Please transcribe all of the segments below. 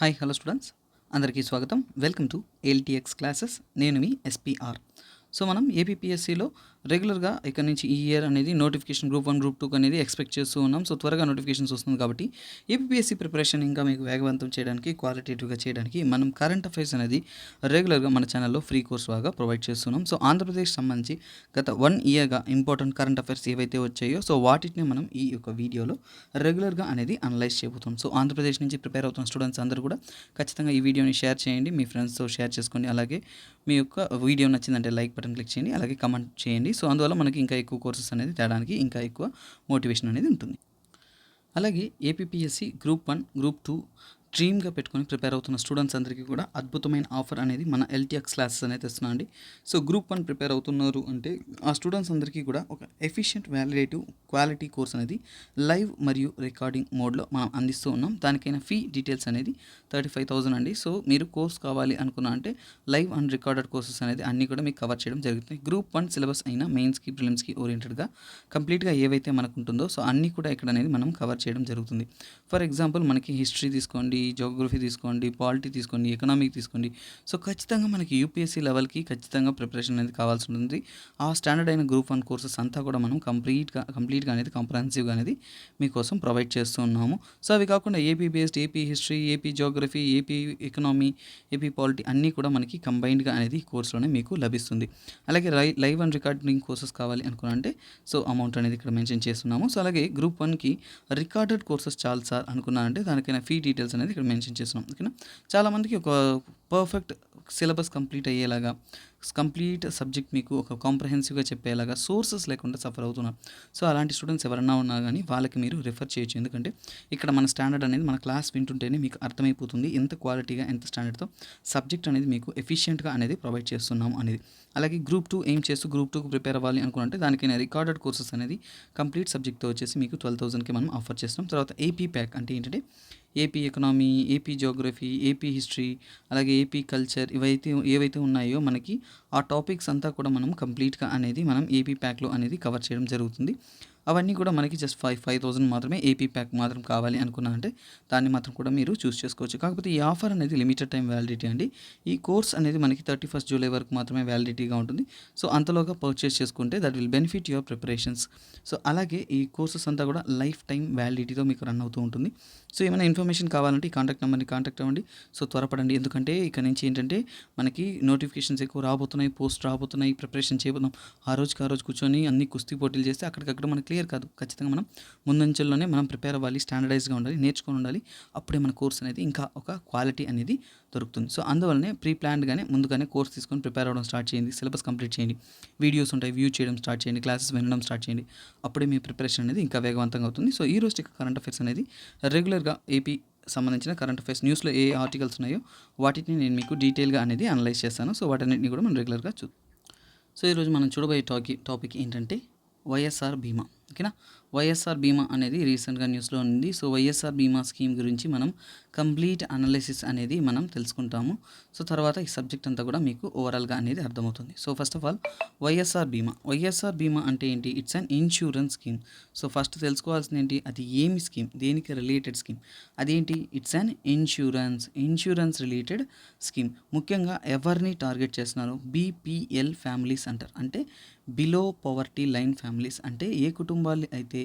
Hi hello students, అందరికీ స్వాగతం. Welcome to LTX classes. నేను మీ ఎస్పీఆర్. సో మనం ఏపీపీఎస్సీలో రెగ్యులర్గా ఇక్కడ నుంచి ఈ ఇయర్ అనేది నోటిఫికేషన్ గ్రూప్ 1 గ్రూప్ 2 అనేది ఎక్స్పెక్ట్ చేస్తూ ఉన్నాం. సో త్వరగా నోటిఫికేషన్స్ వస్తుంది కాబట్టి ఏపీపీఎస్సీ ప్రిపరేషన్ ఇంకా మీకు వేగవంతం చేయడానికి, క్వాలిటేటివ్గా చేయడానికి మనం కరెంట్ అఫైర్స్ అనేది రెగ్యులర్గా మన ఛానల్లో ఫ్రీ కోర్స్ లాగా ప్రొవైడ్ చేస్తున్నాం. సో ఆంధ్రప్రదేశ్ సంబంధించి గత 1 ఇయర్గా ఇంపార్టెంట్ కరెంట్ అఫైర్స్ ఏవైతే వచ్చాయో సో వాటిని మనం ఈ యొక్క వీడియోలో రెగ్యులర్గా అనేది అనలైజ్ చేయబోతున్నాం. సో ఆంధ్రప్రదేశ్ నుంచి ప్రిపేర్ అవుతున్న స్టూడెంట్స్ అందరూ కూడా ఖచ్చితంగా ఈ వీడియోని షేర్ చేయండి, మీ ఫ్రెండ్స్తో షేర్ చేసుకోండి. అలాగే మీ యొక్క వీడియో నచ్చిందంటే లైక్ బటన్ క్లిక్ చేయండి, అలాగే కమెంట్ చేయండి. సో అందువల్ల మనకి ఇంకా ఎక్కువ కోర్సెస్ అనేది తేడానికి ఇంకా ఎక్కువ మోటివేషన్ అనేది ఉంటుంది. అలాగే ఏపీపీఎస్సీ గ్రూప్ 1 గ్రూప్ 2 డ్రీమ్గా పెట్టుకొని ప్రిపేర్ అవుతున్న స్టూడెంట్స్ అందరికీ కూడా అద్భుతమైన ఆఫర్ అనేది మన ఎల్టీఎక్స్ క్లాసెస్ అనేది తెస్తున్నాం అండి. సో గ్రూప్ 1 ప్రిపేర్ అవుతున్నారు అంటే ఆ స్టూడెంట్స్ అందరికీ కూడా ఒక ఎఫిషియెంట్ వ్యాలిడేటివ్ క్వాలిటీ కోర్స్ అనేది లైవ్ మరియు రికార్డింగ్ మోడ్లో మనం అందిస్తూ ఉన్నాం. దానికైనా ఫీ డీటెయిల్స్ అనేది 35,000 అండి. సో మీరు కోర్స్ కావాలి అనుకున్నా అంటే లైవ్ అండ్ రికార్డెడ్ కోర్సెస్ అనేది అన్నీ కూడా మీకు కవర్ చేయడం జరుగుతుంది. గ్రూప్ 1 సిలబస్ అయినా మెయిన్స్కి ప్రిలిమ్స్కి ఓరియంటెడ్గా కంప్లీట్గా ఏవైతే మనకు ఉంటుందో సో అన్నీ కూడా ఇక్కడ అనేది మనం కవర్ చేయడం జరుగుతుంది. ఫర్ ఎగ్జాంపుల్ మనకి హిస్టరీ తీసుకోండి, జోగ్రఫీ తీసుకోండి, పాలిటీ తీసుకోండి, ఎకనామిక్ తీసుకోండి. సో ఖచ్చితంగా మనకి యూపీఎస్సీ లెవెల్కి ఖచ్చితంగా ప్రిపరేషన్ అనేది కావాల్సి ఉంటుంది. ఆ స్టాండర్డ్ అయిన గ్రూప్ 1 కోర్సెస్ అంతా కూడా మనం కంప్లీట్గా అనేది కాంప్రహెన్సివ్గా అనేది మీకోసం ప్రొవైడ్ చేస్తూ ఉన్నాము. సో అవి కాకుండా AP based, AP history, AP geography, AP economy, AP polity అన్నీ కూడా మనకి కంబైన్డ్గా అనేది ఈ కోర్సులోనే మీకు లభిస్తుంది. అలాగే లైవ్ అండ్ రికార్డింగ్ కోర్సెస్ కావాలి అనుకున్నంటే సో అమౌంట్ అనేది ఇక్కడ మెన్షన్ చేస్తున్నాము. సో అలాగే గ్రూప్ 1కి రికార్డెడ్ కోర్సెస్ చాలు సార్ అనుకున్నారంటే దానికైనా ఫీ డీటెయిల్స్ అనేది ఇక్కడ మెన్షన్ చేస్తున్నాం. ఓకేనా, చాలామందికి ఒక పర్ఫెక్ట్ సిలబస్ కంప్లీట్ అయ్యేలాగా, కంప్లీట్ సబ్జెక్ట్ మీకు ఒక కాంప్రహెన్సివ్గా చెప్పేలాగా సోర్సెస్ లేకుండా సఫర్ అవుతున్నారు. సో అలాంటి స్టూడెంట్స్ ఎవరన్నా ఉన్నా కానీ వాళ్ళకి మీరు రిఫర్ చేయొచ్చు. ఎందుకంటే ఇక్కడ మన స్టాండర్డ్ అనేది మన క్లాస్ వింటుంటేనే మీకు అర్థమైపోతుంది ఎంత క్వాలిటీగా, ఎంత స్టాండర్డ్తో సబ్జెక్ట్ అనేది మీకు ఎఫిషియెంట్గా అనేది ప్రొవైడ్ చేస్తున్నాం అనేది. అలాగే గ్రూప్ 2 ఏం చేస్తూ గ్రూప్ 2కు ప్రిపేర్ అవ్వాలి అనుకుంటే దానికైనా రికార్డెడ్ కోర్సెస్ అనేది కంప్లీట్ సబ్జెక్ట్తో వచ్చేసి మీకు 12,000కి మనం ఆఫర్ చేస్తున్నాం. తర్వాత ఏపీ ప్యాక్ అంటే ఏంటంటే AP economy, AP geography, AP history, అలాగే ఏపీ కల్చర్ ఏవైతే ఉన్నాయో మనకి ఆ టాపిక్స్ అంతా కూడా మనం కంప్లీట్గా అనేది మనం ఏపీ ప్యాక్లో అనేది కవర్ చేయడం జరుగుతుంది. అవన్నీ కూడా మనకి జస్ట్ 5,000 మాత్రమే. ఏపీ ప్యాక్ మాత్రం కావాలి అనుకున్నారంటే దాన్ని మాత్రం కూడా మీరు చూస్ చేసుకోవచ్చు. కాకపోతే ఈ ఆఫర్ అనేది లిమిటెడ్ టైం వ్యాలిడిటీ అండి. ఈ కోర్స్ అనేది మనకి 31 జూలై వరకు మాత్రమే వ్యాలిడిటీగా ఉంటుంది. సో అంతలోగా పర్చేస్ చేసుకుంటే that will benefit your preparations. So అలాగే ఈ కోర్సెస్ అంతా కూడా లైఫ్ టైం వ్యాలిడిటీతో మీకు రన్ అవుతూ ఉంటుంది. సో ఏమైనా ఇన్ఫర్మేషన్ కావాలంటే ఈ కాంటాక్ట్ నెంబర్ని కాంటాక్ట్ అవ్వండి. సో త్వరపడండి, ఎందుకంటే ఇక్కడ నుంచి ఏంటంటే మనకి నోటిఫికేషన్స్ ఎక్కువ రాబోతున్నాయి, పోస్ట్ రాబోతున్నాయి, ప్రిపరేషన్ చేయబోతున్నాం. ఆ రోజుకి ఆ రోజు కూర్చొని అన్ని కుస్తీ పోటీలు చేస్తే అక్కడికక్కడ మనకి క్లియర్ కాదు. ఖచ్చితంగా మనం ముందంచెల్లోనే మనం ప్రిపేర్ అవ్వాలి, స్టాండర్డైజ్గా ఉండాలి, నేర్చుకొని ఉండాలి. అప్పుడే మన కోర్స్ అనేది ఇంకా ఒక క్వాలిటీ అనేది దొరుకుతుంది. సో అందువల్లనే ప్రీ ప్లాన్డ్గానే ముందుగానే కోర్స్ తీసుకొని ప్రిపేర్ అవ్వడం స్టార్ట్ చేయండి, సిలబస్ కంప్లీట్ చేయండి, వీడియోస్ ఉంటాయి వ్యూ చేయడం స్టార్ట్ చేయండి, క్లాసెస్ వినడం స్టార్ట్ చేయండి. అప్పుడే మీ ప్రిపరేషన్ అనేది ఇంకా వేగవంతంగా అవుతుంది. సో ఈ రోజు కరెంట్ అఫైర్స్ అనేది రెగ్యులర్గా ఏపీ సంబంధించిన కరెంట్ అఫైర్స్ న్యూస్లో ఏ ఆర్టికల్స్ ఉన్నాయో వాటిని నేను మీకు డీటెయిల్గా అనేది అనలైజ్ చేస్తాను. సో వాటన్నిటిని కూడా మనం రెగ్యులర్గా సో ఈరోజు మనం చూడబోయే టాపిక్ ఏంటంటే వైఎస్ఆర్ బీమా. ఓకేనా, వైఎస్ఆర్ బీమా అనేది రీసెంట్గా న్యూస్లో ఉంది. సో వైఎస్ఆర్ బీమా స్కీమ్ గురించి మనం కంప్లీట్ అనాలిసిస్ అనేది మనం తెలుసుకుంటాము. సో తర్వాత ఈ సబ్జెక్ట్ అంతా కూడా మీకు ఓవరాల్గా అనేది అర్థమవుతుంది. So first of all YSR బీమా అంటే ఏంటి? It's an insurance scheme. So first తెలుసుకోవాల్సింది ఏంటి, అది ఏమి స్కీమ్, దేనికి రిలేటెడ్ స్కీమ్, అదేంటి? It's an insurance related scheme. ముఖ్యంగా ఎవరిని టార్గెట్ చేస్తున్నారు? బీపీఎల్ ఫ్యామిలీస్ అంటారు. అంటే బిలో పవర్టీ లైన్ ఫ్యామిలీస్. అంటే ఏ కుటుంబాలు అయితే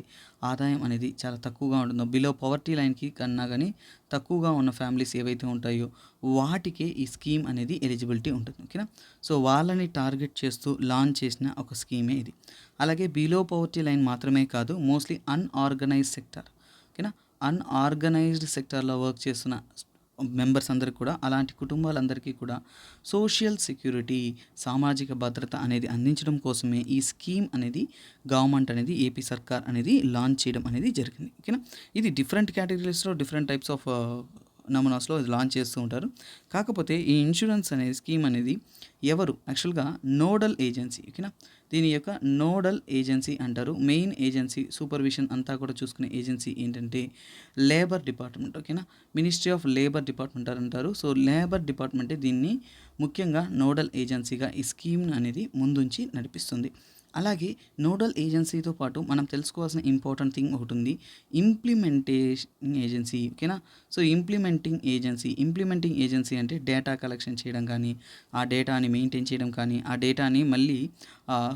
ఆదాయం అనేది చాలా తక్కువగా ఉంటుందో, బిలో పవర్టీ లైన్కి కన్నా కానీ తక్కువగా ఉన్న ఫ్యామిలీస్ ఏవైతే ఉంటాయో వాటికే ఈ స్కీమ్ అనేది ఎలిజిబిలిటీ ఉంటుంది. ఓకేనా, సో వాళ్ళని టార్గెట్ చేస్తూ లాంచ్ చేసిన ఒక స్కీమే ఇది. అలాగే బిలో పవర్టీ లైన్ మాత్రమే కాదు, మోస్ట్లీ అన్ఆర్గనైజ్డ్ సెక్టర్. ఓకేనా, అన్ఆర్గనైజ్డ్ సెక్టార్లో వర్క్ చేస్తున్న మెంబర్స్ అందరికీ కూడా, అలాంటి కుటుంబాలందరికీ కూడా సోషల్ సెక్యూరిటీ, సామాజిక భద్రత అనేది అందించడం కోసమే ఈ స్కీమ్ అనేది గవర్నమెంట్ అనేది, ఏపీ సర్కార్ అనేది లాంచ్ చేయడం అనేది జరిగింది. ఓకేనా, ఇది డిఫరెంట్ కేటగిరీస్లో డిఫరెంట్ టైప్స్ ఆఫ్ నమూనాస్లో లాంచ్ చేస్తూ ఉంటారు. కాకపోతే ఈ ఇన్సూరెన్స్ అనేది స్కీమ్ అనేది ఎవరు యాక్చువల్గా నోడల్ ఏజెన్సీ. ఓకేనా, దీని యొక్క నోడల్ ఏజెన్సీ అంటారు. మెయిన్ ఏజెన్సీ, సూపర్విజన్ అంతా కూడా చూసుకునే ఏజెన్సీ ఏంటంటే లేబర్ డిపార్ట్మెంట్. ఓకేనా, మినిస్ట్రీ ఆఫ్ లేబర్ డిపార్ట్మెంట్ అంటారు. సో లేబర్ డిపార్ట్మెంటే దీన్ని ముఖ్యంగా నోడల్ ఏజెన్సీగా ఈ స్కీమ్ అనేది ముందుంచి నడిపిస్తుంది. అలాగే నోడల్ ఏజెన్సీతో పాటు మనం తెలుసుకోవాల్సిన ఇంపార్టెంట్ థింగ్ ఒకటి ఉంది, ఇంప్లిమెంటేషన్ ఏజెన్సీ. ఓకేనా? సో ఇంప్లిమెంటింగ్ ఏజెన్సీ అంటే డేటా కలెక్షన్ చేయడం కానీ, ఆ డేటాని మెయింటైన్ చేయడం కానీ, ఆ డేటాని మళ్ళీ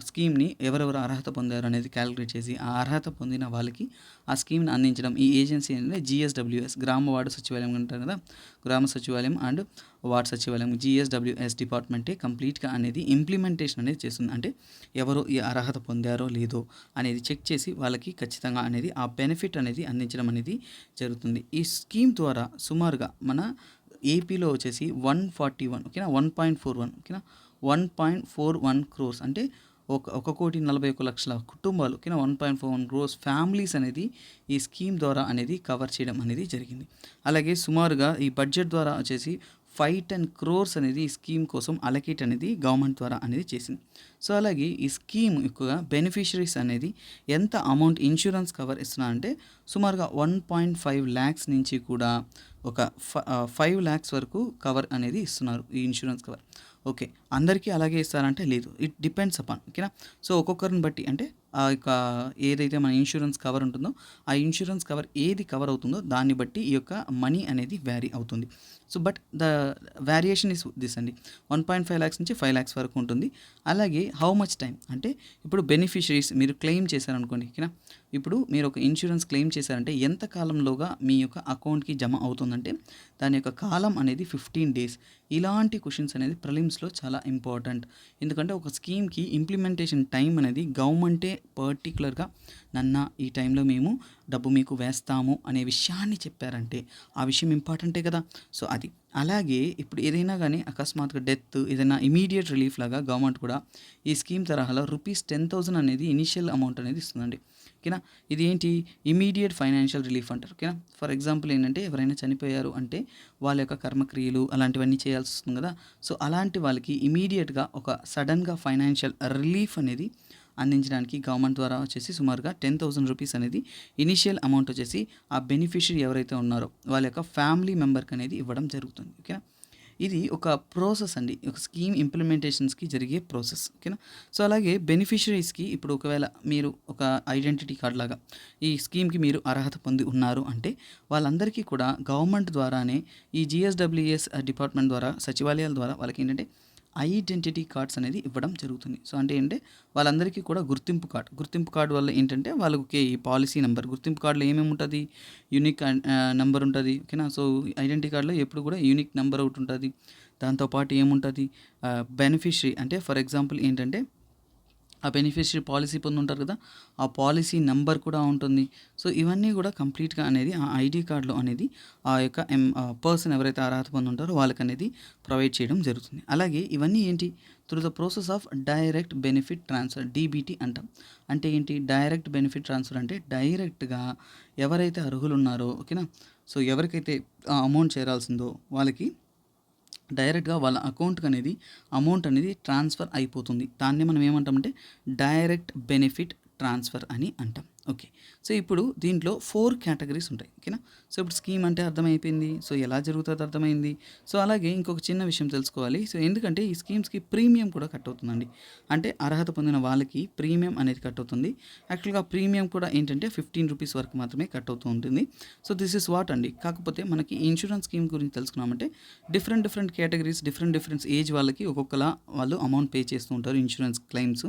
స్కీమ్ని ఎవరెవరు అర్హత పొందారు అనేది క్యాలిక్యులేట్ చేసి ఆ అర్హత పొందిన వాళ్ళకి ఆ స్కీమ్ని అందించడం. ఈ ఏజెన్సీ అనేది జిఎస్డబ్ల్యూఎస్, గ్రామ వార్డు సచివాలయం అంటారు కదా, గ్రామ సచివాలయం అండ్ వార్డ్ సచివాలయం, జిఎస్డబ్ల్యూఎస్ డిపార్ట్మెంటే కంప్లీట్గా అనేది ఇంప్లిమెంటేషన్ అనేది చేస్తుంది. అంటే ఎవరు ఈ అర్హత పొందారో లేదో అనేది చెక్ చేసి వాళ్ళకి ఖచ్చితంగా అనేది ఆ బెనిఫిట్ అనేది అందించడం అనేది జరుగుతుంది. ఈ స్కీమ్ ద్వారా సుమారుగా మన ఏపీలో వచ్చేసి 141, ఓకేనా, 1.41, ఓకేనా, 1.41 crores అంటే 1,41,40,00,000 కుటుంబాలు, ఓకేనా, 1.41 crores ఫ్యామిలీస్ అనేది ఈ స్కీమ్ ద్వారా అనేది కవర్ చేయడం అనేది జరిగింది. అలాగే సుమారుగా ఈ బడ్జెట్ ద్వారా వచ్చేసి 510 crores అనేది ఈ స్కీమ్ కోసం అలకేట్ అనేది గవర్నమెంట్ ద్వారా అనేది చేసింది. సో అలాగే ఈ స్కీమ్ ఎక్కువగా బెనిఫిషరీస్ అనేది ఎంత అమౌంట్ ఇన్సూరెన్స్ కవర్ ఇస్తున్నారంటే సుమారుగా 1.5 lakhs నుంచి కూడా ఒక 5 lakhs వరకు కవర్ అనేది ఇస్తున్నారు ఈ ఇన్సూరెన్స్ కవర్. ఓకే, అందరికీ అలాగే ఇస్తారంటే లేదు, ఇట్ డిపెండ్స్ అపాన్, ఓకేనా. సో ఒక్కొక్కరిని బట్టి అంటే ఆ యొక్క ఏదైతే మన ఇన్సూరెన్స్ కవర్ ఉంటుందో ఆ ఇన్సూరెన్స్ కవర్ ఏది కవర్ అవుతుందో దాన్ని బట్టి ఈ యొక్క మనీ అనేది వ్యారీ అవుతుంది. So but the variation is this అండి, 1.5 lakhs నుంచి 5 lakhs వరకు ఉంటుంది. అలాగే హౌ మచ్ టైం అంటే ఇప్పుడు బెనిఫిషరీస్ మీరు క్లెయిమ్ చేశారనుకోండి, ఓకేనా, ఇప్పుడు మీరు ఒక ఇన్సూరెన్స్ క్లెయిమ్ చేశారంటే ఎంత కాలంలోగా మీ యొక్క అకౌంట్కి జమ అవుతుందంటే దాని యొక్క కాలం అనేది 15 days. ఇలాంటి క్వశ్చన్స్ అనేది ప్రిలిమ్స్లో చాలా ఇంపార్టెంట్. ఎందుకంటే ఒక స్కీమ్కి ఇంప్లిమెంటేషన్ టైం అనేది గవర్నమెంటే పర్టికులర్గా ఈ టైంలో మేము డబ్బు మీకు వేస్తాము అనే విషయాన్ని చెప్పారంటే ఆ విషయం ఇంపార్టెంటే కదా. సో అది అలాగే ఇప్పుడు ఏదైనా కానీ అకస్మాత్తుగా డెత్, ఏదైనా ఇమీడియట్ రిలీఫ్ లాగా గవర్నమెంట్ కూడా ఈ స్కీమ్ తరహాలో ₹10,000 అనేది ఇనిషియల్ అమౌంట్ అనేది ఇస్తుందండి, ఓకేనా. ఇది ఏంటి, ఇమీడియట్ ఫైనాన్షియల్ రిలీఫ్ అంటారు, ఓకేనా. ఫర్ ఎగ్జాంపుల్ ఏంటంటే ఎవరైనా చనిపోయారు అంటే వాళ్ళ యొక్క కర్మక్రియలు అలాంటివన్నీ చేయాల్సి వస్తుంది కదా. సో అలాంటి వాళ్ళకి ఇమీడియట్గా ఒక సడన్గా ఫైనాన్షియల్ రిలీఫ్ అనేది అందించడానికి గవర్నమెంట్ ద్వారా వచ్చేసి సుమారుగా ₹10,000 అనేది ఇనిషియల్ అమౌంట్ వచ్చేసి ఆ బెనిఫిషరీ ఎవరైతే ఉన్నారో వాళ్ళ యొక్క ఫ్యామిలీ మెంబర్కి అనేది ఇవ్వడం జరుగుతుంది, ఓకేనా. ఇది ఒక ప్రాసెస్ అండి, ఒక స్కీమ్ ఇంప్లిమెంటేషన్స్కి జరిగే ప్రాసెస్, ఓకేనా. సో అలాగే బెనిఫిషరీస్కి ఇప్పుడు ఒకవేళ మీరు ఒక ఐడెంటిటీ కార్డ్ లాగా ఈ స్కీమ్కి మీరు అర్హత పొంది ఉన్నారు అంటే వాళ్ళందరికీ కూడా గవర్నమెంట్ ద్వారానే ఈ జిఎస్డబ్ల్యూఎస్ డిపార్ట్మెంట్ ద్వారా సచివాలయాల ద్వారా వాళ్ళకి ఏంటంటే ఐడెంటిటీ కార్డ్స్ అనేది ఇవ్వడం జరుగుతుంది. సో అంటే ఏంటంటే వాళ్ళందరికీ కూడా గుర్తింపు కార్డు వల్ల ఏంటంటే వాళ్ళకి ఈ పాలసీ నెంబర్, గుర్తింపు కార్డులో ఏమేమి ఉంటుంది, యూనిక్ నెంబర్ ఉంటుంది, ఓకేనా. సో ఐడెంటిటీ కార్డులో ఎప్పుడు కూడా యూనిక్ నెంబర్ ఒకటి ఉంటుంది. దాంతోపాటు ఏముంటుంది, బెనిఫిషరీ అంటే ఫర్ ఎగ్జాంపుల్ ఏంటంటే ఆ బెనిఫిషరీ పాలసీ పొంది ఉంటారు కదా, ఆ పాలసీ నెంబర్ కూడా ఉంటుంది. సో ఇవన్నీ కూడా కంప్లీట్గా అనేది ఆ ఐడి కార్డులో అనేది ఆ యొక్క పర్సన్ ఎవరైతే అర్హత పొంది ఉంటారో వాళ్ళకి అనేది ప్రొవైడ్ చేయడం జరుగుతుంది. అలాగే ఇవన్నీ ఏంటి, through the process of direct benefit transfer, DBT అంటాం. అంటే ఏంటి డైరెక్ట్ బెనిఫిట్ ట్రాన్స్ఫర్ అంటే డైరెక్ట్గా ఎవరైతే అర్హులు ఉన్నారో, ఓకేనా, సో ఎవరికైతే ఆ అమౌంట్ చేరాల్సిందో వాళ్ళకి డైరెక్ట్గా వాళ్ళ అకౌంట్కి అనేది అమౌంట్ అనేది ట్రాన్స్ఫర్ అయిపోతుంది. దాన్ని మనం ఏమంటామంటే డైరెక్ట్ బెనిఫిట్ ట్రాన్స్ఫర్ అని అంటాం. ఓకే, సో ఇప్పుడు దీంట్లో 4 కేటగిరీస్ ఉంటాయి, ఓకేనా. సో ఇప్పుడు స్కీమ్ అంటే అర్థమైపోయింది, సో ఎలా జరుగుతుందో అర్థమైంది. సో అలాగే ఇంకొక చిన్న విషయం తెలుసుకోవాలి. సో ఎందుకంటే ఈ స్కీమ్స్కి ప్రీమియం కూడా కట్ అవుతుందండి. అంటే అర్హత పొందిన వాళ్ళకి ప్రీమియం అనేది కట్ అవుతుంది. యాక్చువల్గా ప్రీమియం కూడా ఏంటంటే ₹15 వరకు మాత్రమే కట్ అవుతూ ఉంటుంది. సో దిస్ ఇస్ వాట్ అండి. కాకపోతే మనకి ఇన్సూరెన్స్ స్కీమ్ గురించి తెలుసుకున్నామంటే డిఫరెంట్ కేటగిరీస్, డిఫరెంట్ ఏజ్ వాళ్ళకి ఒక్కొక్కలా వాళ్ళు అమౌంట్ పే చేస్తూ ఉంటారు ఇన్సూరెన్స్ క్లెయిమ్స్.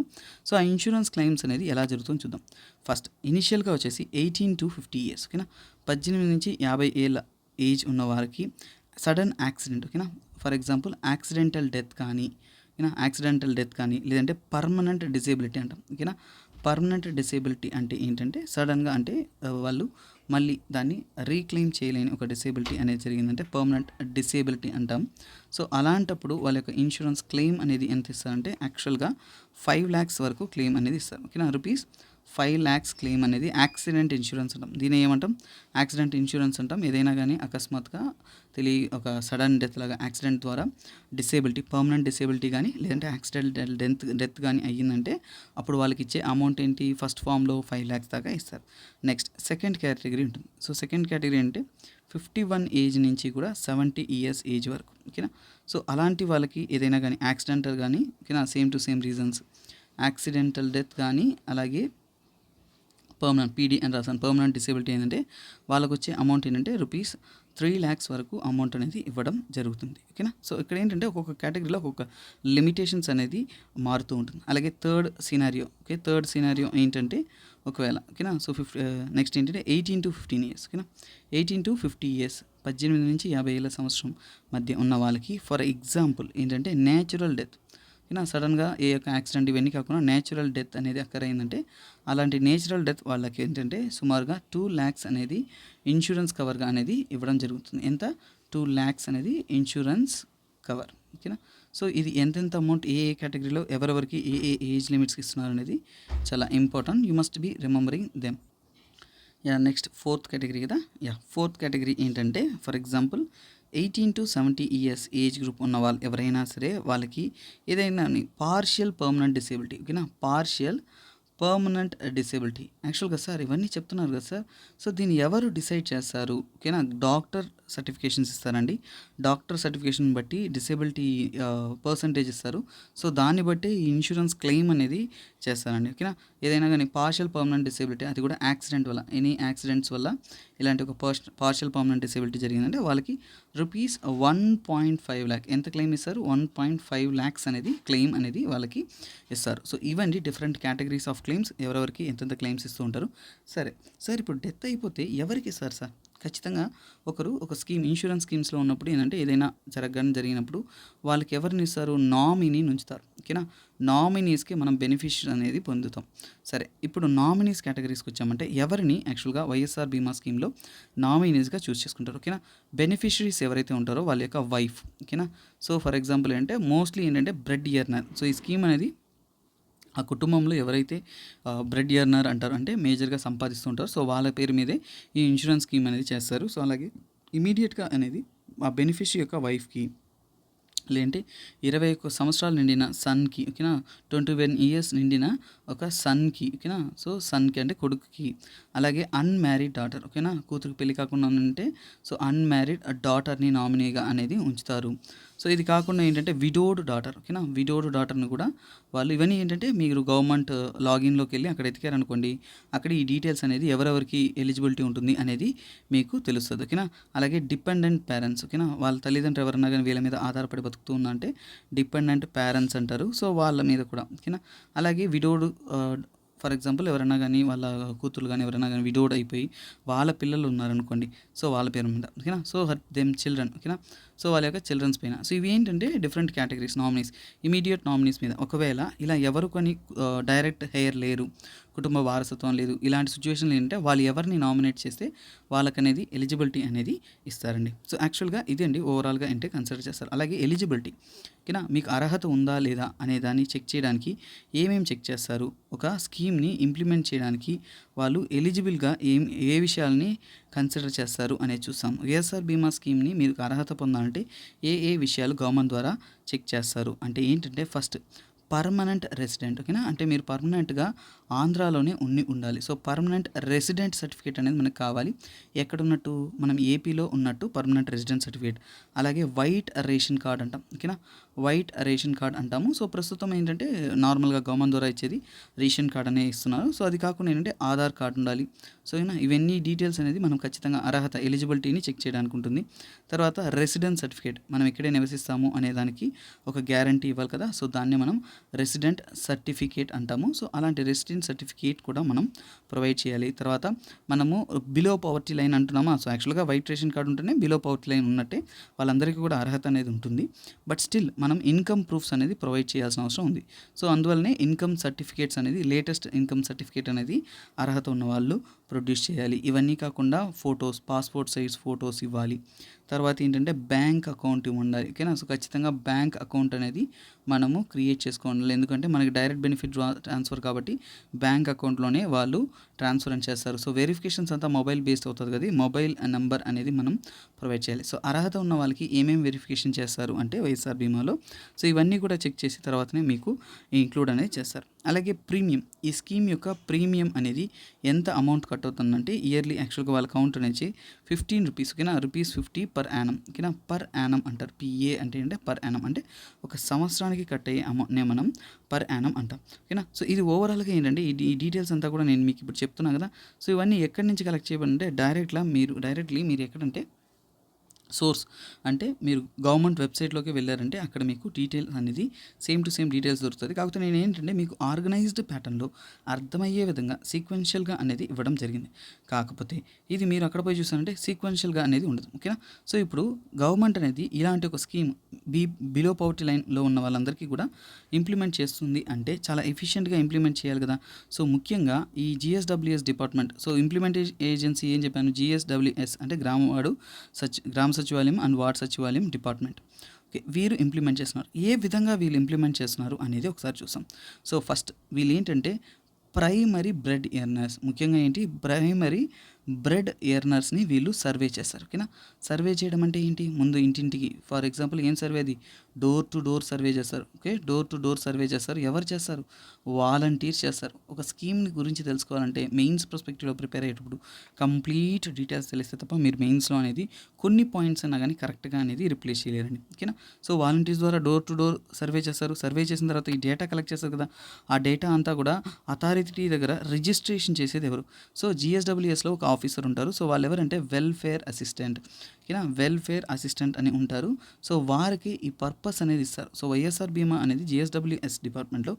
సో ఆ ఇన్సూరెన్స్ క్లెయిమ్స్ అనేది ఎలా జరుగుతుందో చూద్దాం. ఫస్ట్ ఇనిషియల్గా వచ్చేసి 18 to 50 years, ఓకేనా, 18 నుంచి 50 ఏళ్ళ ఏజ్ ఉన్న వారికి సడన్ యాక్సిడెంట్, ఓకేనా, ఫర్ ఎగ్జాంపుల్ యాక్సిడెంటల్ డెత్ కానీ, ఓకేనా, యాక్సిడెంటల్ డెత్ కానీ లేదంటే పర్మనెంట్ డిసేబిలిటీ అంటాం, ఓకేనా. పర్మనెంట్ డిసేబిలిటీ అంటే ఏంటంటే సడన్గా అంటే వాళ్ళు మళ్ళీ దాన్ని రీక్లెయిమ్ చేయలేని ఒక డిసేబిలిటీ అనేది జరిగిందంటే పర్మనెంట్ డిసేబిలిటీ అంటాం. సో అలాంటప్పుడు వాళ్ళ యొక్క ఇన్సూరెన్స్ క్లెయిమ్ అనేది ఎంత ఇస్తారంటే యాక్చువల్గా 5 lakhs వరకు క్లెయిమ్ అనేది ఇస్తారు, ఓకేనా. ₹5 lakhs క్లెయిమ్ అనేది యాక్సిడెంట్ ఇన్సూరెన్స్ అంటాం. దీని ఏమంటాం, యాక్సిడెంట్ ఇన్సూరెన్స్ అంటాం. ఏదైనా కానీ అకస్మాత్తుగా ఒక సడన్ డెత్ లాగా యాక్సిడెంట్ ద్వారా డిసేబిలిటీ, పర్మనెంట్ డిసేబిలిటీ కానీ లేదంటే యాక్సిడెంటల్ డెత్ కానీ అయ్యిందంటే అప్పుడు వాళ్ళకి ఇచ్చే అమౌంట్ ఏంటి, ఫస్ట్ ఫామ్లో 5 lakhs దాకా ఇస్తారు. నెక్స్ట్ సెకండ్ కేటగిరీ ఉంటుంది. సో సెకండ్ కేటగిరీ అంటే 51 ఏజ్ నుంచి కూడా 70 years ఏజ్ వరకు, ఓకేనా. సో అలాంటి వాళ్ళకి ఏదైనా కానీ యాక్సిడెంటల్ కానీ, ఓకేనా, same to same reasons accidental death కానీ అలాగే పర్మనెంట్ పీడీ అని రాసాను. పర్మనెంట్ డిసేబిలిటీ ఏంటంటే వాళ్ళకు వచ్చే అమౌంట్ ఏంటంటే రూపీస్ 3 lakhs వరకు అమౌంట్ అనేది ఇవ్వడం జరుగుతుంది. ఓకేనా. సో ఇక్కడ ఏంటంటే ఒక్కొక్క కేటగిరీలో ఒక్కొక్క లిమిటేషన్స్ అనేది మారుతూ ఉంటుంది. అలాగే థర్డ్ సినారియో ఏంటంటే ఒకవేళ ఓకేనా. సో నెక్స్ట్ ఏంటంటే 18 to 15 years ఓకేనా. 18 to 50 years 18 నుంచి 50 ఏళ్ళ సంవత్సరం మధ్య ఉన్న వాళ్ళకి ఫర్ ఎగ్జాంపుల్ ఏంటంటే న్యాచురల్ డెత్ ఓకేనా. సడన్గా ఏ యొక్క యాక్సిడెంట్ ఇవన్నీ కాకుండా న్యాచురల్ డెత్ అనేది అక్కర్ అయిందంటే అలాంటి నేచురల్ డెత్ వాళ్ళకి ఏంటంటే సుమారుగా 2 lakhs అనేది ఇన్సూరెన్స్ కవర్గా అనేది ఇవ్వడం జరుగుతుంది. ఎంత 2 lakhs అనేది ఇన్సూరెన్స్ కవర్ ఓకేనా. సో ఇది ఎంతెంత అమౌంట్ ఏ కేటగిరీలో ఎవరెవరికి ఏ ఏజ్ లిమిట్స్కి ఇస్తున్నారు అనేది చాలా important. You must be remembering them. Next fourth category కదా. ఫోర్త్ కేటగిరీ ఏంటంటే for example 18 to 70 years age group ఉన్న వాళ్ళు ఎవరైనా సరే వాళ్ళకి ఏదైనా పార్షియల్ పర్మనెంట్ డిసేబిలిటీ ఓకేనా. పార్షియల్ పర్మనెంట్ డిసేబిలిటీ యాక్చువల్గా సార్ ఇవన్నీ చెప్తున్నారు కదా సార్. సో దీన్ని ఎవరు డిసైడ్ చేస్తారు ఓకేనా. డాక్టర్ సర్టిఫికేషన్స్ ఇస్తారండి. డాక్టర్ సర్టిఫికేషన్ బట్టి డిసేబిలిటీ పర్సంటేజ్ ఇస్తారు. సో దాన్ని బట్టి ఈ ఇన్సూరెన్స్ క్లెయిమ్ అనేది చేస్తారండి ఓకేనా. ఏదైనా కానీ పార్షియల్ పర్మనెంట్ డిసేబిలిటీ అది కూడా యాక్సిడెంట్ వల్ల ఎనీ యాక్సిడెంట్స్ వల్ల ఇలాంటి ఒక పార్షియల్ పర్మనెంట్ డిసేబిలిటీ జరిగిందంటే వాళ్ళకి రూపీస్ 1.5 lakh ఎంత క్లెయిమ్ ఇస్తారు 1.5 lakhs అనేది క్లెయిమ్ అనేది వాళ్ళకి ఇస్తారు. సో ఇవన్నీ డిఫరెంట్ కేటగిరీస్ ఆఫ్ క్లెయిమ్స్ ఎవరెవరికి ఎంతెంత క్లెయిమ్స్ ఇస్తూ ఉంటారు. సరే సార్ ఇప్పుడు డెత్ అయిపోతే ఎవరికి ఇస్తారు సార్. ఖచ్చితంగా ఒక స్కీమ్ ఇన్సూరెన్స్ స్కీమ్స్లో ఉన్నప్పుడు ఏంటంటే ఏదైనా జరిగినప్పుడు వాళ్ళకి ఎవరిని ఇస్తారు నామినీని ఉంచుతారు ఓకేనా. నామినీస్కి మనం బెనిఫిషియరీ అనేది పొందుతాం. సరే ఇప్పుడు నామినీస్ కేటగిరీస్కి వచ్చామంటే ఎవరిని యాక్చువల్గా వైఎస్ఆర్ బీమా స్కీమ్లో నామినీస్గా చూస్ చేసుకుంటారు ఓకేనా. బెనిఫిషరీస్ ఎవరైతే ఉంటారో వాళ్ళ యొక్క వైఫ్ ఓకేనా. సో ఫర్ ఎగ్జాంపుల్ ఏంటంటే మోస్ట్లీ ఏంటంటే బ్రెడ్ ఎర్నర్. సో ఈ స్కీమ్ అనేది ఆ కుటుంబంలో ఎవరైతే బ్రెడ్ ఎర్నర్ అంటారు అంటే మేజర్గా సంపాదిస్తుంటారో సో వాళ్ళ పేరు మీదే ఈ ఇన్సూరెన్స్ స్కీమ్ అనేది చేస్తారు. సో అలాగే ఇమీడియట్గా అనేది ఆ బెనిఫిషరీ యొక్క వైఫ్కి లేదంటే 21 సంవత్సరాలు నిండిన సన్కి ఓకేనా. 21 years నిండిన ఒక సన్కి ఓకేనా. సో సన్కి అంటే కొడుకుకి. అలాగే అన్మ్యారీడ్ డాటర్ ఓకేనా. కూతురికి పెళ్లి కాకుండా ఉంటే సో అన్మ్యారీడ్ డాటర్ని నామినీగా అనేది ఉంచుతారు. సో ఇది కాకుండా ఏంటంటే విడోడ్ డాటర్ ఓకేనా. విడోడ్ డాటర్ని కూడా వాళ్ళు ఇవన్నీ ఏంటంటే మీరు గవర్నమెంట్ లాగిన్లోకి వెళ్ళి అక్కడ ఎతికారనుకోండి అక్కడ ఈ డీటెయిల్స్ అనేది ఎవరెవరికి ఎలిజిబిలిటీ ఉంటుంది అనేది మీకు తెలుస్తుంది ఓకేనా. అలాగే డిపెండెంట్ పేరెంట్స్ ఓకేనా. వాళ్ళ తల్లిదండ్రులు ఎవరన్నా కానీ వీళ్ళ మీద ఆధారపడి బతుకుతూ ఉందంటే డిపెండెంట్ పేరెంట్స్ అంటారు. సో వాళ్ళ మీద కూడా ఓకేనా. అలాగే విడోడ్ ఫర్ ఎగ్జాంపుల్ ఎవరైనా కానీ వాళ్ళ కూతురు కానీ ఎవరైనా కానీ విడోడ్ అయిపోయి వాళ్ళ పిల్లలు ఉన్నారనుకోండి సో వాళ్ళ పేరు మీద ఓకేనా. సో దెమ్ చిల్డ్రన్ ఓకేనా. సో వాళ్ళ యొక్క చిల్డ్రన్స్ పైన. సో ఇవి ఏంటంటే different categories nominees. Immediate nominees మీద ఒకవేళ ఇలా ఎవరు కొన్ని డైరెక్ట్ హెయిర్ లేరు కుటుంబ వారసత్వం లేదు ఇలాంటి సిచ్యువేషన్లు ఏంటంటే వాళ్ళు ఎవరిని నామినేట్ చేస్తే వాళ్ళకనేది ఎలిజిబిలిటీ అనేది ఇస్తారండి. సో యాక్చువల్గా ఇది అండి ఓవరాల్గా అంటే కన్సిడర్ చేస్తారు. అలాగే ఎలిజిబిలిటీ ఓకేనా. మీకు అర్హత ఉందా లేదా అనే దాన్ని చెక్ చేయడానికి ఏమేమి చెక్ చేస్తారు ఒక స్కీమ్ని ఇంప్లిమెంట్ చేయడానికి వాళ్ళు ఎలిజిబుల్గా ఏ విషయాల్ని కన్సిడర్ చేస్తారు అనేది చూస్తాం. వైఎస్ఆర్ బీమా స్కీమ్ని మీరు అర్హత పొందాలంటే ఏ విషయాలు గవర్నమెంట్ ద్వారా చెక్ చేస్తారు అంటే ఏంటంటే ఫస్ట్ పర్మనెంట్ రెసిడెంట్ ఓకేనా. అంటే మీరు పర్మనెంట్గా ఆంధ్రాలోనే ఉండాలి. సో పర్మనెంట్ రెసిడెంట్ సర్టిఫికేట్ అనేది మనకు కావాలి. ఎక్కడ ఉన్నట్టు మనం ఏపీలో ఉన్నట్టు పర్మనెంట్ రెసిడెంట్ సర్టిఫికేట్. అలాగే వైట్ రేషన్ కార్డ్ అంటాం ఓకేనా. వైట్ రేషన్ కార్డ్ అంటాము. సో ప్రస్తుతం ఏంటంటే నార్మల్గా గవర్నమెంట్ ద్వారా ఇచ్చేది రేషన్ కార్డ్ అనే ఇస్తున్నారు. సో అది కాకుండా ఏంటంటే ఆధార్ కార్డు ఉండాలి. సో ఇవన్నీ డీటెయిల్స్ అనేది మనం ఖచ్చితంగా అర్హత ఎలిజిబిలిటీని చెక్ చేయడానికి ఉంటుంది. తర్వాత రెసిడెంట్ సర్టిఫికేట్ మనం ఎక్కడే నివసిస్తాము అనే దానికి ఒక గ్యారంటీ ఇవ్వాలి కదా. సో దాన్ని మనం రెసిడెంట్ సర్టిఫికేట్ అంటాము. సో అలాంటి రెసిడెంట్ సర్టిఫికేట్ కూడా మనం ప్రొవైడ్ చేయాలి. తర్వాత మనము బిలో పవర్టీ లైన్ అంటున్నామా. సో యాక్చువల్గా వైట్ రేషన్ కార్డు ఉంటేనే బిలో పవర్టీ లైన్ ఉన్నట్టే వాళ్ళందరికీ కూడా అర్హత అనేది ఉంటుంది. బట్ స్టిల్ మనం ఇన్కమ్ ప్రూఫ్స్ అనేది ప్రొవైడ్ చేయాల్సిన అవసరం ఉంది. సో అందువల్లనే ఇన్కమ్ సర్టిఫికేట్స్ అనేది లేటెస్ట్ ఇన్కమ్ సర్టిఫికేట్ అనేది అర్హత ఉన్న వాళ్ళు ప్రొడ్యూస్ చేయాలి. ఇవన్నీ కాకుండా ఫొటోస్ పాస్పోర్ట్ సైజ్ ఫొటోస్ ఇవ్వాలి. తర్వాత ఏంటంటే బ్యాంక్ అకౌంట్ ఉండాలి ఓకేనా. సో ఖచ్చితంగా బ్యాంక్ అకౌంట్ అనేది మనము క్రియేట్ చేసుకోవాలి. ఎందుకంటే మనకి డైరెక్ట్ బెనిఫిట్ ట్రాన్స్ఫర్ కాబట్టి బ్యాంక్ అకౌంట్లోనే వాళ్ళు ట్రాన్స్ఫర్ అని చేస్తారు. సో వెరిఫికేషన్స్ అంతా మొబైల్ బేస్డ్ అవుతుంది కదా. మొబైల్ నెంబర్ అనేది మనం ప్రొవైడ్ చేయాలి. సో అర్హత ఉన్న వాళ్ళకి ఏమేమి వెరిఫికేషన్ చేస్తారు అంటే వైఎస్ఆర్ బీమాలో. సో ఇవన్నీ కూడా చెక్ చేసి తర్వాతనే మీకు ఇంక్లూడ్ అనేది చేస్తారు. అలాగే ప్రీమియం, ఈ స్కీమ్ యొక్క ప్రీమియం అనేది ఎంత అమౌంట్ కట్ అవుతుందంటే ఇయర్లీ యాక్చువల్గా వాళ్ళ కౌంట్ అనేది 15 రూపీస్, ఓకేనా, ₹50 పర్ యానం, ఓకేనా, పర్ యానం అంటారు. పిఏ అంటే పర్ యానం అంటే ఒక సంవత్సరానికి కట్ అయ్యే అమౌంట్నే మనం పర్ యానం అంటాం, ఓకేనా. సో ఇది ఓవరాల్గా ఏంటంటే ఈ డీటెయిల్స్ అంతా కూడా నేను మీకు ఇప్పుడు చెప్తున్నాను కదా. సో ఇవన్నీ ఎక్కడి నుంచి కలెక్ట్ చేయబడి డైరెక్ట్లీ మీరు ఎక్కడంటే సోర్స్ అంటే మీరు గవర్నమెంట్ వెబ్సైట్లోకి వెళ్ళారంటే అక్కడ మీకు డీటెయిల్స్ అనేది సేమ్ టు సేమ్ డీటెయిల్స్ దొరుకుతుంది. కాకపోతే నేను ఏంటంటే మీకు ఆర్గనైజ్డ్ ప్యాటర్న్లో అర్థమయ్యే విధంగా సీక్వెన్షియల్గా అనేది ఇవ్వడం జరిగింది. కాకపోతే ఇది మీరు అక్కడ పోయి చూసారంటే సీక్వెన్షియల్గా అనేది ఉండదు, ఓకేనా. సో ఇప్పుడు గవర్నమెంట్ అనేది ఇలాంటి ఒక స్కీమ్ బిలో పవర్టీ లైన్లో ఉన్న వాళ్ళందరికీ కూడా ఇంప్లిమెంట్ చేస్తుంది అంటే చాలా ఎఫిషియెంట్గా ఇంప్లిమెంట్ చేయాలి కదా. సో ముఖ్యంగా ఈ GSWS department, so implementation agency ఏం చెప్పాను, జిఎస్డబ్ల్యూఎస్ అంటే గ్రామ సచివాలయం అండ్ వార్డ్ సచివాలయం డిపార్ట్మెంట్. ఓకే, వీరు ఇంప్లిమెంట్ చేస్తున్నారు. ఏ విధంగా వీళ్ళు ఇంప్లిమెంట్ చేస్తున్నారు అనేది ఒకసారి చూసాం. సో ఫస్ట్ వీళ్ళు ఏంటంటే ప్రైమరీ బ్రెడ్ ఎర్నర్స్, ముఖ్యంగా ఏంటి ప్రైమరీ బ్రెడ్ ఎర్నర్స్ని వీళ్ళు సర్వే చేస్తారు, ఓకేనా. సర్వే చేయడం అంటే ఏంటి, ముందు ఇంటింటికి ఫర్ ఎగ్జాంపుల్ ఏం సర్వే, అది డోర్ టు డోర్ సర్వే చేస్తారు, okay, door to door survey చేస్తారు. ఎవరు చేస్తారు, వాలంటీర్స్ చేస్తారు. ఒక స్కీమ్ని గురించి తెలుసుకోవాలంటే మెయిన్స్ పర్స్పెక్టివ్లో ప్రిపేర్ అయ్యేటప్పుడు కంప్లీట్ డీటెయిల్స్ తెలిస్తే తప్ప మీరు మెయిన్స్లో అనేది కొన్ని పాయింట్స్ అయినా కానీ కరెక్ట్గా అనేది రిప్లేస్ చేయలేరండి, ఓకేనా. సో వాలంటీర్స్ ద్వారా డోర్ టు డోర్ సర్వే చేస్తారు. సర్వే చేసిన తర్వాత ఈ డేటా కలెక్ట్ చేస్తారు కదా, ఆ డేటా అంతా కూడా అథారిటీ దగ్గర రిజిస్ట్రేషన్ చేసేది ఎవరు, సో జిఎస్డబ్ల్యూఎస్లో ఒక ఆఫీసర్ ఉంటారు. సో వాళ్ళు ఎవరంటే వెల్ఫేర్ అసిస్టెంట్, ఓకేనా, వెల్ఫేర్ అసిస్టెంట్ అని ఉంటారు. సో వారికి ఈ పర్పస్ అనేది ఇస్తారు. సో వైఎస్ఆర్ బీమా అనేది జిఎస్డబ్ల్యూఎస్ డిపార్ట్మెంట్లో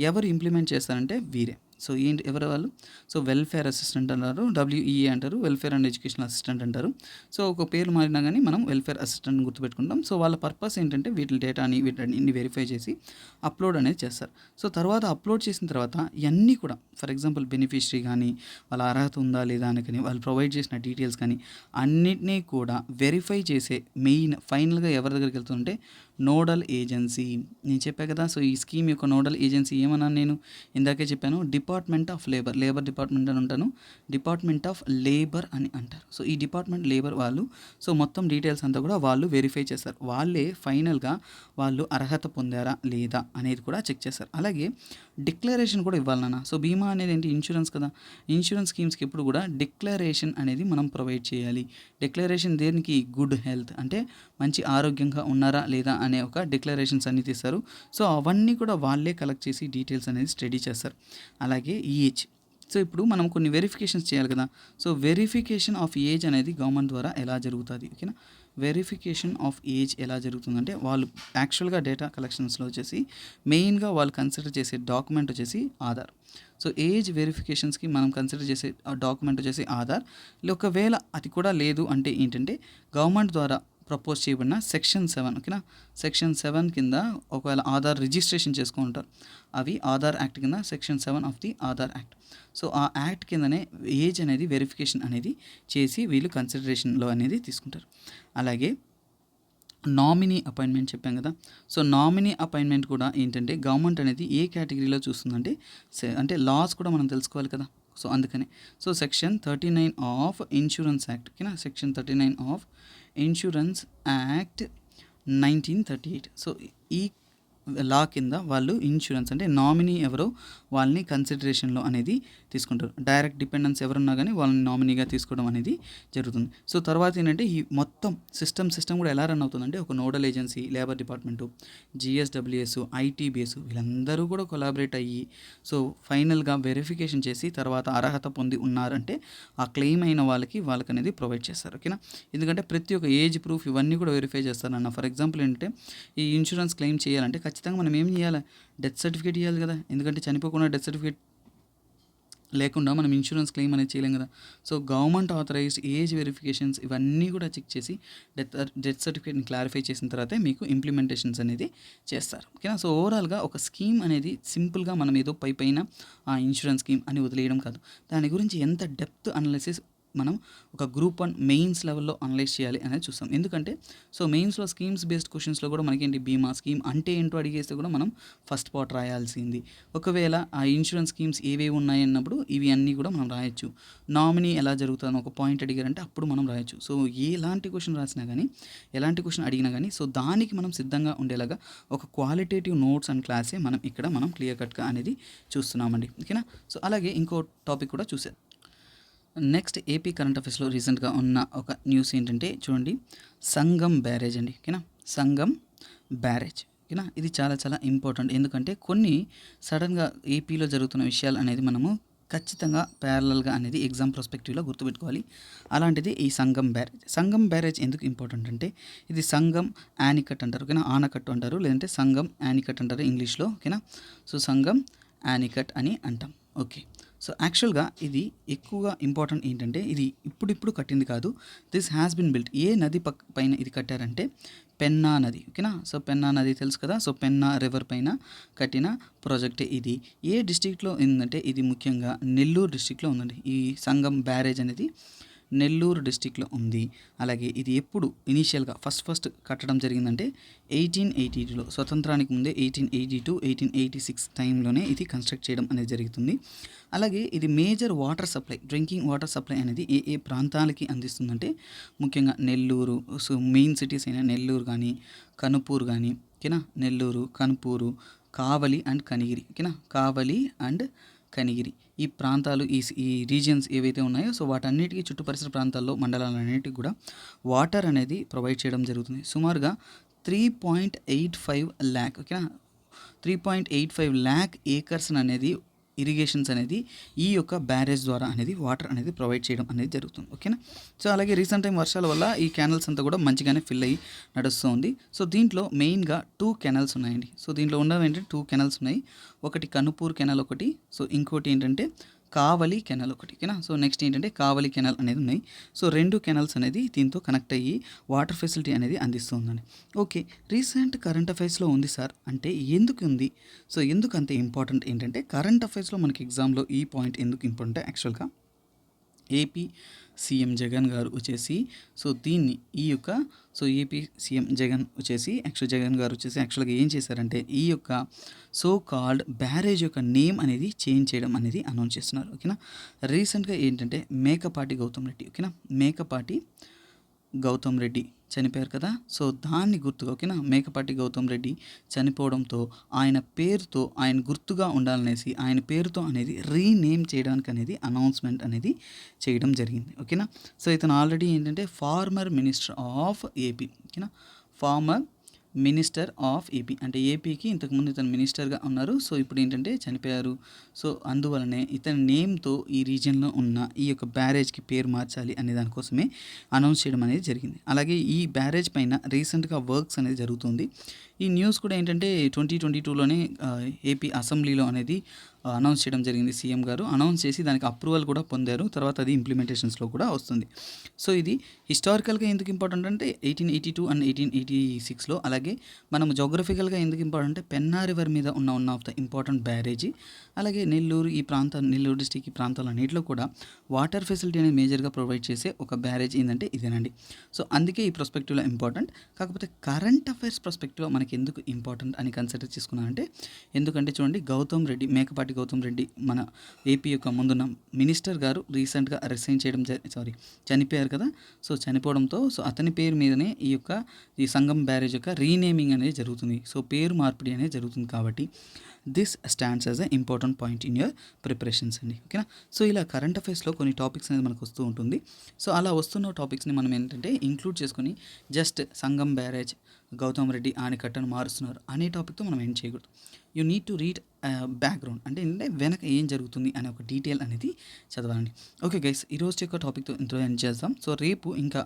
ఎవరు ఇంప్లిమెంట్ చేస్తారంటే వీరే. సో ఏంటి ఎవరు వాళ్ళు, సో వెల్ఫేర్ అసిస్టెంట్ అంటారు, డబ్ల్యూఈఏ అంటారు, వెల్ఫేర్ అండ్ ఎడ్యుకేషన్ అసిస్టెంట్ అంటారు. సో ఒక పేరు మారినా కానీ మనం వెల్ఫేర్ అసిస్టెంట్ గుర్తుపెట్టుకుంటాం. సో వాళ్ళ పర్పస్ ఏంటంటే వీటి డేటాని వీటిని వెరిఫై చేసి అప్లోడ్ అనేది చేస్తారు. సో తర్వాత అప్లోడ్ చేసిన తర్వాత ఇవన్నీ కూడా ఫర్ ఎగ్జాంపుల్ బెనిఫిషరీ కానీ వాళ్ళ అర్హత ఉందా లేదా అని కానీ వాళ్ళు ప్రొవైడ్ చేసిన డీటెయిల్స్ కానీ అన్నిటినీ కూడా వెరిఫై చేసే ఫైనల్గా ఎవరి దగ్గరికి వెళ్తుందంటే నోడల్ ఏజెన్సీ. నేను చెప్పాను కదా, సో ఈ స్కీమ్ యొక్క నోడల్ ఏజెన్సీ ఏమన్నాను నేను ఇందాకే చెప్పాను, డిపార్ట్మెంట్ ఆఫ్ లేబర్ డిపార్ట్మెంట్ అని ఉంటాను, డిపార్ట్మెంట్ ఆఫ్ లేబర్ అని అంటారు. సో ఈ డిపార్ట్మెంట్ లేబర్ వాళ్ళు సో మొత్తం డీటెయిల్స్ అంతా కూడా వాళ్ళు వెరిఫై చేస్తారు. వాళ్ళే ఫైనల్గా వాళ్ళు అర్హత పొందారా లేదా అనేది కూడా చెక్ చేస్తారు. అలాగే డిక్లరేషన్ కూడా ఇవ్వాలన్నా. సో బీమా అనేది ఏంటి, ఇన్సూరెన్స్ కదా. ఇన్సూరెన్స్ స్కీమ్స్కి ఎప్పుడు కూడా డిక్లరేషన్ అనేది మనం ప్రొవైడ్ చేయాలి. డిక్లరేషన్ దేనికి, గుడ్ హెల్త్ అంటే మంచి ఆరోగ్యంగా ఉన్నారా లేదా అనే ఒక డిక్లరేషన్స్ అన్ని తీస్తారు. సో అవన్నీ కూడా వాళ్ళే కలెక్ట్ చేసి డీటెయిల్స్ అనేది స్టడీ చేస్తారు. అలాగే ఏజ్, సో ఇప్పుడు మనం కొన్ని వెరిఫికేషన్స్ చేయాలి కదా. సో వెరిఫికేషన్ ఆఫ్ ఏజ్ అనేది గవర్నమెంట్ ద్వారా ఎలా జరుగుతుంది, ఓకేనా. వెరిఫికేషన్ ఆఫ్ ఏజ్ ఎలా జరుగుతుందంటే వాళ్ళు యాక్చువల్గా డేటా కలెక్షన్స్లో వచ్చేసి మెయిన్గా వాళ్ళు కన్సిడర్ చేసే డాక్యుమెంట్ వచ్చేసి ఆధార్. సో ఏజ్ వెరిఫికేషన్స్కి మనం కన్సిడర్ చేసే డాక్యుమెంట్ వచ్చేసి ఆధార్. ఒకవేళ అది కూడా లేదు అంటే ఏంటంటే గవర్నమెంట్ ద్వారా ప్రపోజ్ చేయబడిన సెక్షన్ 7, ఓకేనా, సెక్షన్ 7 కింద ఒకవేళ ఆధార్ రిజిస్ట్రేషన్ చేసుకుంటారు, అవి ఆధార్ యాక్ట్ కింద section 7 of the Aadhaar act. So ఆ యాక్ట్ కిందనే ఏజ్ అనేది వెరిఫికేషన్ అనేది చేసి వీళ్ళు కన్సిడరేషన్లో అనేది తీసుకుంటారు. అలాగే నామినీ అపాయింట్మెంట్ చెప్పాం కదా. సో నామినీ అపాయింట్మెంట్ కూడా ఏంటంటే గవర్నమెంట్ అనేది ఏ కేటగిరీలో చూస్తుందంటే అంటే లాస్ కూడా మనం తెలుసుకోవాలి కదా. సో అందుకనే so section 39 of insurance act, ఓకేనా, section 39 of insurance act 1938. So ఈ లా కింద వాళ్ళు ఇన్సూరెన్స్ అంటే నామినీ ఎవరో వాళ్ళని కన్సిడరేషన్లో అనేది తీసుకుంటారు. డైరెక్ట్ డిపెండెన్స్ ఎవరున్నా కానీ వాళ్ళని నామినీగా తీసుకోవడం అనేది జరుగుతుంది. సో తర్వాత ఏంటంటే ఈ మొత్తం సిస్టమ్ కూడా ఎలా రన్ అవుతుందంటే ఒక nodal agency, labour department, GSWS, ITBS వీళ్ళందరూ కూడా కొలాబరేట్ అయ్యి సో ఫైనల్గా వెరిఫికేషన్ చేసి తర్వాత అర్హత పొంది ఉన్నారంటే ఆ క్లెయిమ్ అయిన వాళ్ళకి అనేది ప్రొవైడ్ చేస్తారు, ఓకేనా. ఎందుకంటే ప్రతి ఒక్క ఏజ్ ప్రూఫ్ ఇవన్నీ కూడా వెరిఫై చేస్తారన్న. ఫర్ ఎగ్జాంపుల్ ఏంటంటే ఈ ఇన్సూరెన్స్ క్లెయిమ్ చేయాలంటే ఖచ్చితంగా మనం ఏం చేయాలి, డెత్ సర్టిఫికేట్ ఇవ్వాలి కదా. ఎందుకంటే చనిపోకుండా డెత్ సర్టిఫికేట్ లేకుండా మనం ఇన్సూరెన్స్ క్లెయిమ్ అనేది చేయలేం కదా. So government authorised age verifications ఇవన్నీ కూడా చెక్ చేసి డెత్ సర్టిఫికేట్ని క్లారిఫై చేసిన తర్వాతే మీకు ఇంప్లిమెంటేషన్స్ అనేది చేస్తారు, ఓకేనా. సో ఓవరాల్గా ఒక స్కీమ్ అనేది సింపుల్గా మనం ఏదో పైన ఆ ఇన్సూరెన్స్ స్కీమ్ అని వదిలేయడం కాదు, దాని గురించి ఎంత డెప్త్ అనాలిసిస్ మనం ఒక గ్రూప్ 1 మెయిన్స్ లెవెల్‌లో అనలైజ్ చేయాలి అనేది చూస్తాం. ఎందుకంటే సో మెయిన్స్‌లో స్కీమ్స్ బేస్డ్ క్వెషన్స్‌లో కూడా మనకేంటి బీమా స్కీమ్ అంటే ఏంటో అడిగేస్తే కూడా మనం ఫస్ట్ పార్ట్ రాయాల్సింది. ఒకవేళ ఆ ఇన్సూరెన్స్ స్కీమ్స్ ఏవేవి ఉన్నాయన్నప్పుడు ఇవి అన్నీ కూడా మనం రాయొచ్చు. నామినీ ఎలా జరుగుతుందని ఒక పాయింట్ అడిగారంటే అప్పుడు మనం రాయొచ్చు. సో ఎలాంటి క్వెషన్ రాసినా గానీ, ఎలాంటి క్వెషన్ అడిగినా గానీ సో దానికి మనం సిద్ధంగా ఉండేలాగా ఒక క్వాలిటేటివ్ నోట్స్ అండ్ క్లాసే మనం క్లియర్ కట్‌గా అనేది చూస్తున్నామండి. ఓకేనా? సో అలాగే ఇంకో టాపిక్ కూడా చూసేద్దాం. నెక్స్ట్ ఏపీ కరెంట్ అఫైర్స్‌లో రీసెంట్‌గా ఉన్న ఒక న్యూస్ ఏంటంటే చూడండి, సంగం బ్యారేజ్ అండి. ఓకేనా? సంగం బ్యారేజ్. ఓకేనా? ఇది చాలా చాలా ఇంపార్టెంట్. ఎందుకంటే కొన్ని సడన్‌గా ఏపీలో జరుగుతున్న విషయాలు అనేది మనము ఖచ్చితంగా ప్యారలల్‌గా అనేది ఎగ్జామ్ ప్రాస్పెక్టివ్‌లో గుర్తుపెట్టుకోవాలి. అలాంటిది ఈ సంగం బ్యారేజ్. సంగం బ్యారేజ్ ఎందుకు ఇంపార్టెంట్ అంటే ఇది సంగం యానికట్ అంటారు. ఓకేనా? ఆనకట్టు అంటారు. లేదంటే సంగం యానికట్ అంటారు ఇంగ్లీష్‌లో. ఓకేనా? సో సంగం యానికట్ అని అంటాం. ఓకే. సో యాక్చువల్‌గా ఇది ఎక్కువగా ఇంపార్టెంట్ ఏంటంటే ఇది ఇప్పుడిప్పుడు కట్టింది కాదు. This has been built. ఏ నది పైన ఇది కట్టారంటే పెన్నా నది. ఓకేనా? సో పెన్నా నది తెలుసు కదా! సో పెన్నా రివర్ పైన కట్టిన ప్రాజెక్టే ఇది. ఏ డిస్ట్రిక్ట్‌లో ఉందంటే ఇది ముఖ్యంగా నెల్లూరు డిస్ట్రిక్ట్‌లో ఉందండి. ఈ సంగం బ్యారేజ్ అనేది నెల్లూరు డిస్ట్రిక్ట్‌లో ఉంది. అలాగే ఇది ఎప్పుడు ఇనీషియల్‌గా ఫస్ట్ కట్టడం జరిగిందంటే 1882లో స్వతంత్రానికి ముందే 1882, 1886 టైంలోనే ఇది కన్స్ట్రక్ట్ చేయడం అనేది జరుగుతుంది. అలాగే ఇది major water supply, drinking water supply అనేది ఏ ప్రాంతాలకి అందిస్తుందంటే ముఖ్యంగా నెల్లూరు, సో మెయిన్ సిటీస్ అయిన నెల్లూరు కానీ, కనుపూరు కానీ, ఓకేనా? నెల్లూరు, కనుపూరు, కావలి అండ్ కనిగిరి. ఓకేనా? కావలి అండ్ కనిగిరి ఈ ప్రాంతాలు ఈ రీజియన్స్ ఏవైతే ఉన్నాయో సో వాటన్నిటికీ చుట్టు పరిసర ప్రాంతాల్లో మండలాలన్నిటికీ కూడా వాటర్ అనేది ప్రొవైడ్ చేయడం జరుగుతుంది. సుమారుగా 3.85 ల్యాక్. ఓకేనా? 3.85 ల్యాక్ ఏకర్స్ అనేది ఇరిగేషన్స్ అనేది ఈ యొక్క బ్యారేజ్ ద్వారా అనేది వాటర్ అనేది ప్రొవైడ్ చేయడం అనేది జరుగుతుంది. ఓకేనా? సో అలాగే రీసెంట్ టైం వర్షాల వల్ల ఈ కెనాల్స్ అంతా కూడా మంచిగానే ఫిల్ అయ్యి నడుస్తుంది. సో దీంట్లో మెయిన్గా 2 కెనాల్స్ ఉన్నాయండి. సో దీంట్లో ఉన్నవి ఏంటంటే 2 కెనాల్స్ ఉన్నాయి. ఒకటి కనుపూర్ కెనాల్ ఒకటి, సో ఇంకోటి ఏంటంటే కావలి కెనాల్ ఒకటి. ఓకేనా? సో నెక్స్ట్ ఏంటంటే కావలి కెనాల్ అనేది ఉన్నాయి. సో 2 కెనాల్స్ అనేది దీంతో కనెక్ట్ అయ్యి వాటర్ ఫెసిలిటీ అనేది అందిస్తుందండి. ఓకే. రీసెంట్ కరెంట్ అఫైర్స్‌లో ఉంది సార్ అంటే ఎందుకు ఉంది? సో ఎందుకు అంత ఇంపార్టెంట్ ఏంటంటే కరెంట్ అఫైర్స్‌లో మనకి ఎగ్జామ్‌లో ఈ పాయింట్ ఎందుకు ఇంపార్టెంట్ యాక్చువల్‌గా ఏపీ సీఎం జగన్ గారు వచ్చేసి సో దీన్ని ఈ యొక్క సో ఏపీ సీఎం జగన్ వచ్చేసి జగన్ గారు వచ్చేసి యాక్చువల్గా ఏం చేశారంటే ఈ యొక్క సో కాల్డ్ బ్యారేజ్ యొక్క నేమ్ అనేది చేంజ్ చేయడం అనేది అనౌన్స్ చేస్తున్నారు. ఓకేనా? రీసెంట్గా ఏంటంటే మేకపాటి గౌతమ్ రెడ్డి. ఓకేనా? మేకపాటి గౌతమ్ రెడ్డి చనిపోయారు కదా! సో దాన్ని గుర్తుగా ఓకేనా? మేకపాటి గౌతమ్ రెడ్డి చనిపోవడంతో ఆయన పేరుతో ఆయన గుర్తుగా ఉండాలనేసి ఆయన పేరుతో అనేది రీనేమ్ చేయడానికి అనేది అనౌన్స్‌మెంట్ అనేది చేయడం జరిగింది. ఓకేనా? సో ఇతను ఆల్రెడీ ఏంటంటే ఫార్మర్ మినిస్టర్ ఆఫ్ ఏపీ. ఓకేనా? ఫార్మర్ మినిస్టర్ ఆఫ్ ఏపీ అంటే ఏపీకి ఇంతకుముందు ఇతను మినిస్టర్గా ఉన్నారు. సో ఇప్పుడు ఏంటంటే చనిపోయారు. సో అందువలనే ఇతని నేమ్‌తో ఈ రీజియన్‌లో ఉన్న ఈ యొక్క బ్యారేజ్‌కి పేరు మార్చాలి అనే దానికోసమే అనౌన్స్ చేయడం అనేది జరిగింది. అలాగే ఈ బ్యారేజ్ పైన రీసెంట్‌గా వర్క్స్ అనేది జరుగుతుంది. ఈ న్యూస్ కూడా ఏంటంటే 2022లోనే ఏపీ అసెంబ్లీలో అనేది అనౌన్స్ చేయడం జరిగింది. సీఎం గారు అనౌన్స్ చేసి దానికి అప్రూవల్ కూడా పొందారు. తర్వాత అది ఇంప్లిమెంటేషన్స్‌లో కూడా వస్తుంది. సో ఇది హిస్టారికల్‌గా ఎందుకు ఇంపార్టెంట్ అంటే 1882 అండ్ 1886లో అలాగే మనం జోగ్రఫికల్‌గా ఎందుకు ఇంపార్టెంట్ అంటే పెన్నా రివర్ మీద ఉన్న వన్ ఆఫ్ ద ఇంపార్టెంట్ బ్యారేజీ. అలాగే నెల్లూరు ఈ ప్రాంతం నెల్లూరు డిస్ట్రిక్ట్ ఈ ప్రాంతాలన్నిటిలో కూడా వాటర్ ఫెసిలిటీ అనేది మేజర్‌గా ప్రొవైడ్ చేసే ఒక బ్యారేజ్ ఏందంటే ఇదేనండి. సో అందుకే ఈ ప్రాస్పెక్టివ్‌లో ఇంపార్టెంట్. కాకపోతే కరెంట్ అఫైర్స్ ప్రాస్పెక్టివ్‌లో మనకి ఎందుకు ఇంపార్టెంట్ అని కన్సిడర్ చేసుకున్నానంటే ఎందుకంటే చూడండి మేకపాటి గౌతమ్ రెడ్డి మన ఏపీ యొక్క ముందున్న మినిస్టర్ గారు రీసెంట్‌గా రిజైన్ చేయడం చనిపోయారు కదా! సో చనిపోవడంతో సో అతని పేరు మీదనే ఈ సంగం బ్యారేజ్ యొక్క రీనేమింగ్ అనేది జరుగుతుంది. సో పేరు మార్పిడి అనేది జరుగుతుంది కాబట్టి this stands as a important point in your preparations అండి. ఓకేనా? సో ఇలా కరెంట్ అఫైర్స్‌లో కొన్ని టాపిక్స్ అనేది మనకు వస్తూ ఉంటుంది. సో అలా వస్తున్న టాపిక్స్‌ని మనం ఏంటంటే ఇంక్లూడ్ చేసుకొని జస్ట్ సంగం బ్యారేజ్, గౌతమ్ రెడ్డి ఆనకట్టను మారుస్తున్నారు అనే టాపిక్‌తో మనం ఎండ్ చేయకూడదు. You need to read background అంటే వెనక ఏం జరుగుతుంది అనే ఒక డీటెయిల్ అనేది చదవాలండి. ఓకే గైస్, ఈరోజు యొక్క టాపిక్‌తో ఇంతలో ఎండ్ చేద్దాం. సో రేపు ఇంకా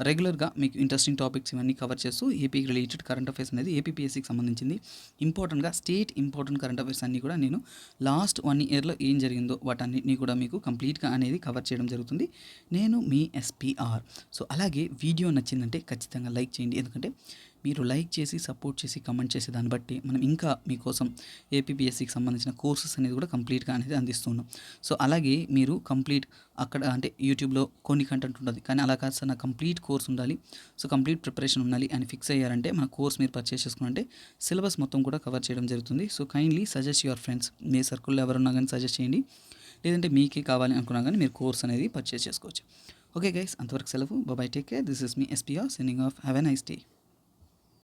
రెగ్యులర్‌గా మీకు ఇంట్రెస్టింగ్ టాపిక్స్ ఇవన్నీ కవర్ చేస్తూ ఏపీకి రిలేటెడ్ కరెంట్ అఫైర్స్ అనేది ఏపీపీఎస్సీకి సంబంధించింది ఇంపార్టెంట్‌గా స్టేట్ ఇంపార్టెంట్ కరెంట్ అఫైర్స్ అన్నీ కూడా నేను లాస్ట్ 1 ఇయర్‌లో ఏం జరిగిందో వాటన్నిటిని కూడా మీకు కంప్లీట్‌గా అనేది కవర్ చేయడం జరుగుతుంది. నేను మీ ఎస్పీఆర్. సో అలాగే వీడియో నచ్చిందంటే ఖచ్చితంగా లైక్ చేయండి. ఎందుకంటే మీరు లైక్ చేసి, సపోర్ట్ చేసి, కమెంట్ చేసే దాన్ని బట్టి మనం ఇంకా మీకోసం ఏపీపీఎస్సీకి సంబంధించిన కోర్సెస్ అనేది కూడా కంప్లీట్‌గా అనేది అందిస్తున్నాం. సో, అలాగే మీరు కంప్లీట్ అక్కడ అంటే యూట్యూబ్‌లో కొన్ని కంటెంట్ ఉంటది. కానీ అలా కాదు సార్ నాకు కంప్లీట్ కోర్స్ ఉండాలి. సో, కంప్లీట్ ప్రిపరేషన్ ఉండాలి అని ఫిక్స్ అయ్యారంటే మన కోర్స్ మీరు పర్చేస్ చేసుకున్నారంటే సిలబస్ మొత్తం కూడా కవర్ చేయడం జరుగుతుంది. So, kindly suggest your friends. మీ సర్కిల్‌లో ఎవరున్నా గానీ సజెస్ట్ చేయండి. లేదంటే మీకే కావాలి అనుకున్నా గానీ మీరు కోర్స్ అనేది పర్చేస్ చేసుకోవచ్చు. ఓకే గైస్, అంతవరకు సెలవు. By by, take care. This is me SPR signing off. Have a nice day.